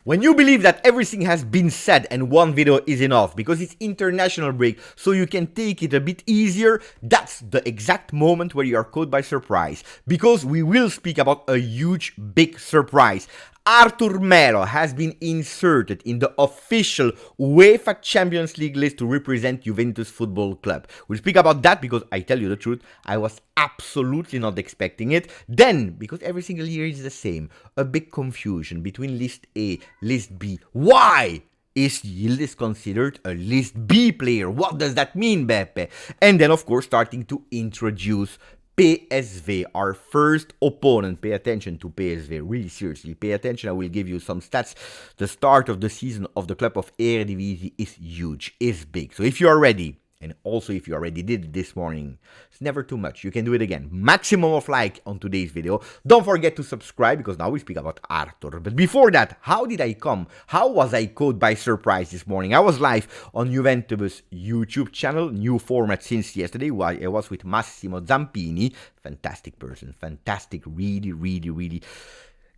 When you believe that everything has been said and one video is enough because it's international break so you can take it a bit easier, that's the exact moment where you are caught by surprise. Because we will speak about a huge, big surprise. Arthur Melo has been inserted in the official UEFA Champions League list to represent Juventus Football Club. We'll speak about that because I tell you the truth, I was absolutely not expecting it. Then, because every single year is the same, a big confusion between list A, list B. Why is Yildiz considered a list B player? What does that mean, Beppe? And then, of course, starting to introduce PSV, our first opponent. Pay attention to PSV, really seriously. Pay attention, I will give you some stats. The start of the season of the club of Eredivisie is huge, is big. So if you are ready, and also if you already did it this morning, it's never too much. You can do it again. Maximum of like on today's video. Don't forget to subscribe because now we speak about Arthur. But before that, how did I come? How was I caught by surprise this morning? I was live on Juventus YouTube channel. New format since yesterday. I was with Massimo Zampini. Fantastic person. Fantastic. Really, really, really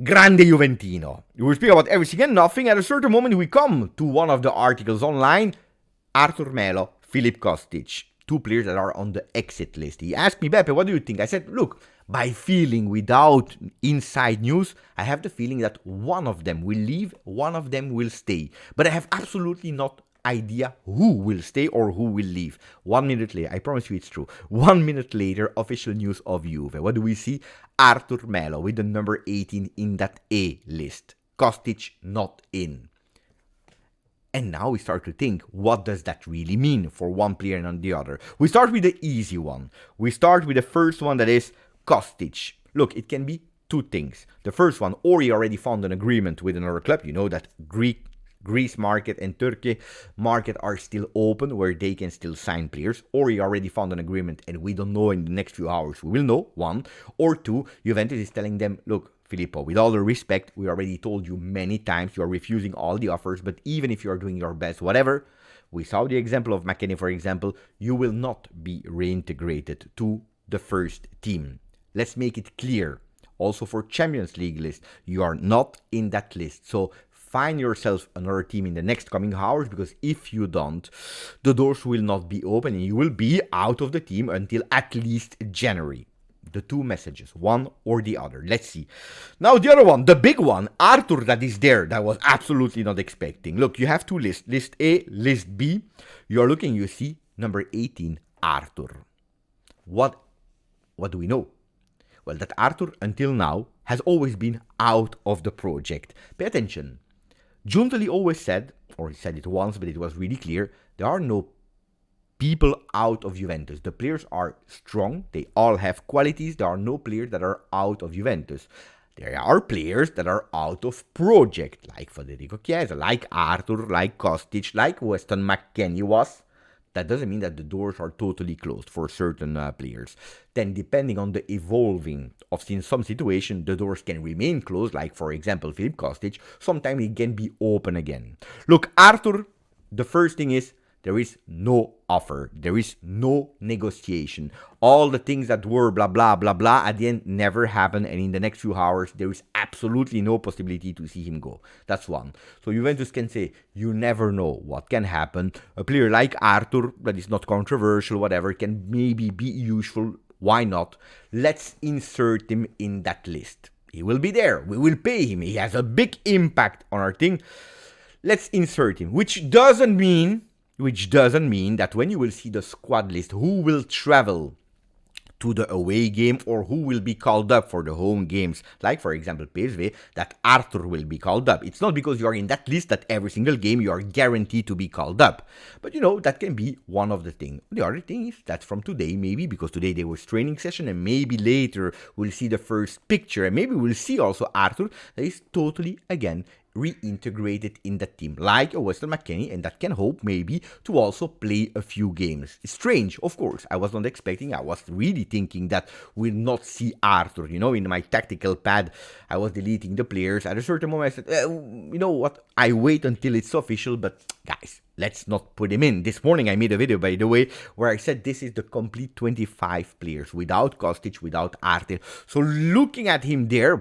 grande Juventino. We will speak about everything and nothing. At a certain moment we come to one of the articles online. Arthur Melo, Philip Kostic, two players that are on the exit list. He asked me, Beppe, what do you think? I said, look, by feeling, without inside news, I have the feeling that one of them will leave, one of them will stay. But I have absolutely not idea who will stay or who will leave. 1 minute later, I promise you it's true. 1 minute later, official news of Juve. What do we see? Arthur Melo with the number 18 in that A list. Kostic not in. And now we start to think, what does that really mean for one player and on the other? We start with the easy one. We start with the first one, that is Kostic. Look, it can be two things. The first one, or he already found an agreement with another club. You know that Greece market and Turkey market are still open where they can still sign players. Or he already found an agreement and we don't know in the next few hours. We will know, one. Or two, Juventus is telling them, look, Filippo, with all the respect, we already told you many times you are refusing all the offers, but even if you are doing your best, whatever, we saw the example of McKennie, for example, you will not be reintegrated to the first team. Let's make it clear. Also for Champions League list, you are not in that list. So find yourself another team in the next coming hours, because if you don't, the doors will not be open and you will be out of the team until at least January. The two messages, one or the other. Let's see. Now the other one, the big one, Arthur, that is there, that was absolutely not expecting. Look, you have two lists, list A, list B. You are looking, you see, number 18, Arthur. What do we know? Well, that Arthur, until now, has always been out of the project. Pay attention. Giuntoli always said, or he said it once, but it was really clear, there are no people out of Juventus. The players are strong. They all have qualities. There are no players that are out of Juventus. There are players that are out of project, like Federico Chiesa, like Arthur, like Kostic, like Weston McKennie was. That doesn't mean that the doors are totally closed for certain players. Then, depending on the evolving of some situation, the doors can remain closed, like, for example, Philip Kostic. Sometimes it can be open again. Look, Arthur, the first thing is, there is no offer. There is no negotiation. All the things that were blah, blah, blah, blah, at the end never happen. And in the next few hours, there is absolutely no possibility to see him go. That's one. So Juventus can say, you never know what can happen. A player like Arthur, that is not controversial, whatever, can maybe be useful. Why not? Let's insert him in that list. He will be there. We will pay him. He has a big impact on our thing. Let's insert him, which doesn't mean that when you will see the squad list, who will travel to the away game or who will be called up for the home games, like for example PSV, that Arthur will be called up. It's not because you are in that list that every single game you are guaranteed to be called up. But you know, that can be one of the things. The other thing is that from today, maybe because today there was training session and maybe later we'll see the first picture and maybe we'll see also Arthur that is totally again reintegrated in the team, like a Weston McKennie, and that can hope maybe to also play a few games. It's strange, of course. I was not expecting. I was really thinking that we'll not see Arthur. You know, in my tactical pad, I was deleting the players. At a certain moment, I said, you know what? I wait until it's official, but guys, let's not put him in. This morning, I made a video, by the way, where I said this is the complete 25 players without Kostic, without Arthur. So looking at him there,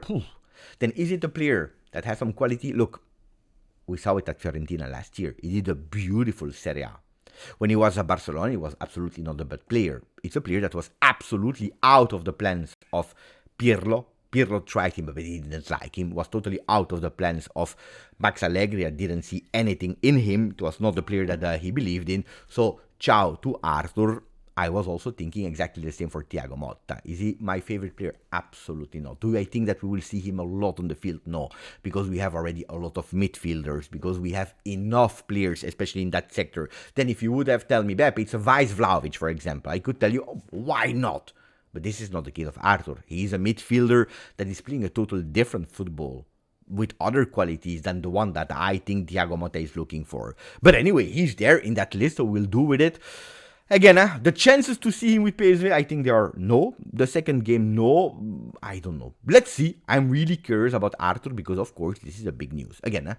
then is it a player that has some quality? Look, We saw it at Fiorentina last year. He did a beautiful Serie A. When he was at Barcelona, he was absolutely not a bad player. It's a player that was absolutely out of the plans of Pirlo. Pirlo tried him, but he didn't like him. Was totally out of the plans of Max Allegri. I didn't see anything in him. It was not the player that he believed in. So, ciao to Arthur. I was also thinking exactly the same for Thiago Motta. Is he my favorite player? Absolutely not. Do I think that we will see him a lot on the field? No, because we have already a lot of midfielders, because we have enough players, especially in that sector. Then if you would have told me, Beppe, it's a Vice Vlahovic, for example, I could tell you, oh, why not? But this is not the case of Arthur. He is a midfielder that is playing a totally different football with other qualities than the one that I think Thiago Motta is looking for. But anyway, he's there in that list, so we'll do with it. Again, the chances to see him with PSV, I think there are no. The second game, no. I don't know. Let's see. I'm really curious about Arthur because, of course, this is a big news. Again,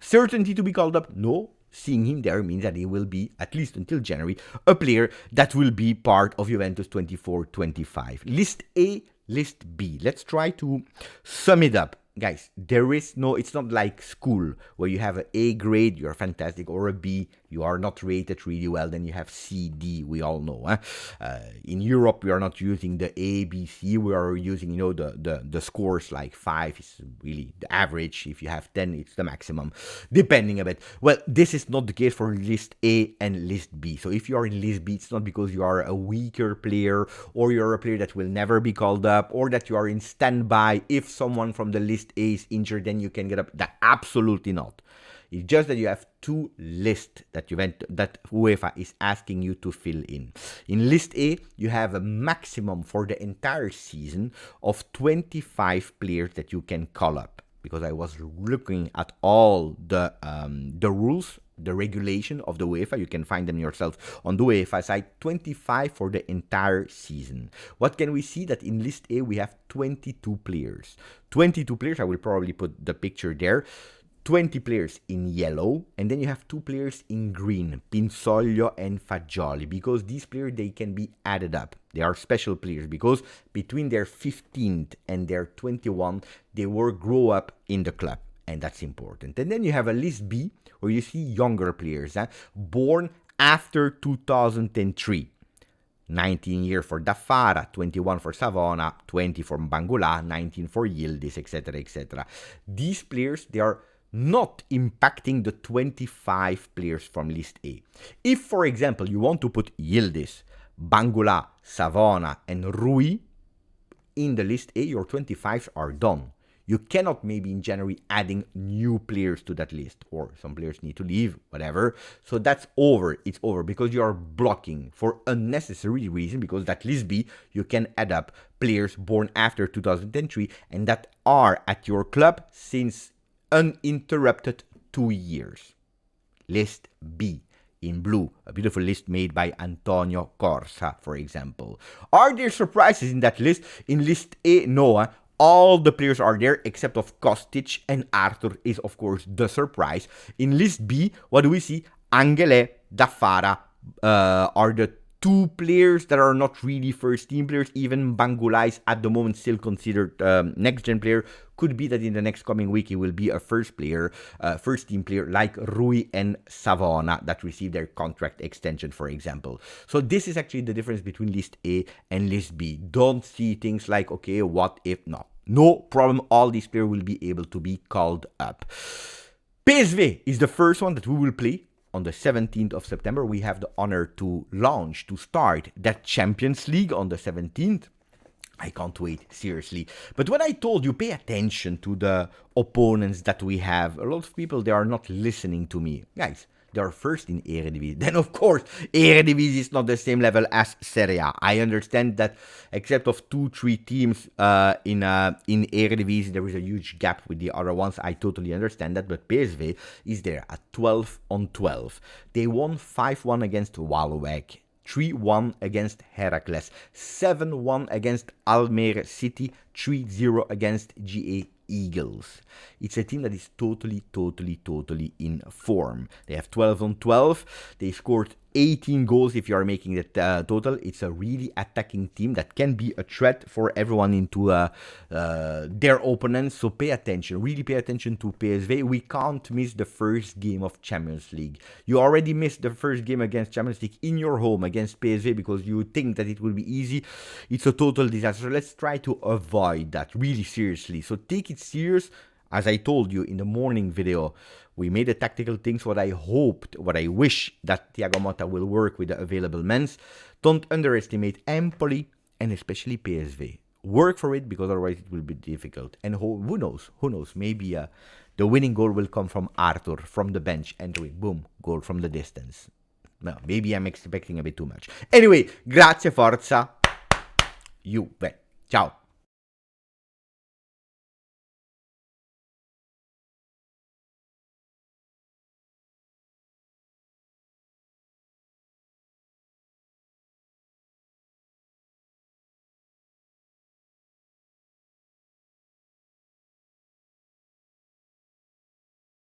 certainty to be called up, no. Seeing him there means that he will be, at least until January, a player that will be part of Juventus 24-25. List A, List B. Let's try to sum it up. Guys, there is no, it's not like school where you have an A grade, you're fantastic, or a B, you are not rated really well, then you have C, D, we all know. In Europe, we are not using the A, B, C, we are using, the scores like 5 is really the average. If you have 10, it's the maximum, depending a bit. Well, this is not the case for List A and List B. So if you are in List B, it's not because you are a weaker player, or you're a player that will never be called up, or that you are in standby. If someone from the List A is injured, then you can get up. That absolutely not. It's just that you have two lists that UEFA is asking you to fill in. In List A, you have a maximum for the entire season of 25 players that you can call up. Because I was looking at all the rules, the regulation of the UEFA. You can find them yourself on the UEFA site. 25 for the entire season. What can we see? That in List A, we have 22 players. 22 players, I will probably put the picture there. 20 players in yellow, and then you have 2 players in green, Pinsoglio and Fagioli, because these players, they can be added up. They are special players because between their 15th and their 21, they were grow up in the club, and that's important. And then you have a List B, where you see younger players, born after 2003. 19 years for Daffara, 21 for Savona, 20 for Bangula, 19 for Yildiz, etc., etc. These players, they are not impacting the 25 players from List A. If, for example, you want to put Yildiz, Bangula, Savona, and Rui in the List A, your 25s are done. You cannot maybe in January adding new players to that list, or some players need to leave, whatever. So that's over. It's over because you are blocking for unnecessary reason, because that List B, you can add up players born after 2003 and that are at your club since uninterrupted 2 years. List B in blue, a beautiful list made by Antonio Corsa, for example. Are there surprises in that list? In List A, no. All the players are there except of Kostic, and Arthur is of course the surprise. In List B, what do we see? Angele, Daffara are the 2 players that are not really first team players. Even Bangula is at the moment still considered next gen player. Could be that in the next coming week he will be a first team player like Rui and Savona that received their contract extension, for example. So this is actually the difference between List A and List B. Don't see things like, okay, what if not? No problem, all these players will be able to be called up. PSV is the first one that we will play. On the 17th of September, we have the honor to start that Champions League on the 17th. I can't wait, seriously. But when I told you, pay attention to the opponents that we have, a lot of people, they are not listening to me. Guys, they are first in Eredivisie. Then, of course, Eredivisie is not the same level as Serie A. I understand that except of 2-3 teams in Eredivisie, there is a huge gap with the other ones. I totally understand that. But PSV is there at 12 on 12. They won 5-1 against Waalwijk. 3-1 against Heracles, 7-1 against Almere City, 3-0 against GA Eagles. It's a team that is totally in form. They have 12 on 12. They scored 18 goals if you are making it total. It's a really attacking team that can be a threat for everyone into their opponents. So pay attention, really pay attention to PSV. We can't miss the first game of Champions League. You already missed the first game against Champions League in your home against PSV because you think that it will be easy. It's a total disaster. Let's try to avoid that really seriously. So take it serious. As I told you in the morning video, we made the tactical things, what I hoped, what I wish that Thiago Motta will work with the available men's. Don't underestimate Empoli and especially PSV. Work for it because otherwise it will be difficult. And who knows, maybe the winning goal will come from Arthur, from the bench, entering, boom, goal from the distance. Well, maybe I'm expecting a bit too much. Anyway, grazie, forza, Juve. Ciao.